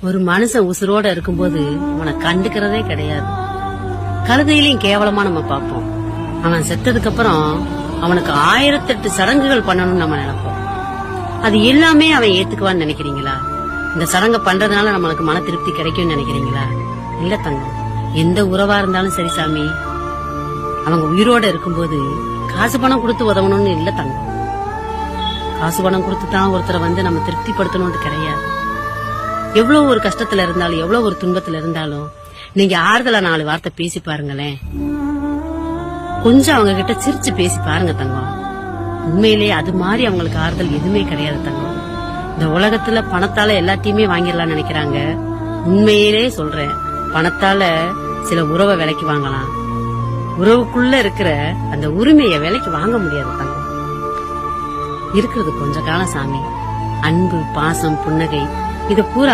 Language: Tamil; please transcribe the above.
ஒரு மனுஷன் உசுரோட இருக்கும்போது அவனை கண்டுக்கிறதே கிடையாது. கழுதையிலையும் கேவலமா நம்ம பார்ப்போம். அவன் செத்ததுக்கு அப்புறம் அவனுக்கு 1008 சடங்குகள் பண்ணணும்னு நம்ம நினைப்போம். அது எல்லாமே அவன் ஏத்துக்குவான்னு நினைக்கிறீங்களா? இந்த சடங்கை பண்றதுனால நம்மளுக்கு மன திருப்தி கிடைக்கும்னு நினைக்கிறீங்களா? இல்ல தங்கம், எந்த உறவா இருந்தாலும் சரி சாமி, அவங்க உயிரோட இருக்கும்போது காசு பணம் கொடுத்து உதவணும்னு இல்ல தங்கம். காசு பணம் கொடுத்துதான் ஒருத்தரை நம்ம திருப்திப்படுத்தணும்னு கிடையாது. எவ்வளவு ஒரு கஷ்டத்துல இருந்தாலும், எவ்வளவு ஒரு துன்பத்துல இருந்தாலும் நீங்க ஆறுதலா 4 வார்த்தை பேசி பாருங்களேன். கொஞ்சம் அவங்க கிட்ட சிரிச்சு பேசி பாருங்க தங்கம். உண்மையிலேயே அது மாதிரி அவங்களுக்கு ஆறுதல் எதுவுமே கிடையாது தங்கம். இந்த உலகத்துல பணத்தால எல்லாத்தையுமே வாங்கிடலாம்னு நினைக்கிறாங்க. உண்மையிலே சொல்றேன், பணத்தால சில உறவை விலைக்கு வாங்கலாம். உறவுக்குள்ள இருக்கிற அந்த உரிமையை விலைக்கு வாங்க முடியாது தங்கம். இருக்கிறது கொஞ்ச காலம் சாமி. அன்பு, பாசம், புன்னகை, இத பூரா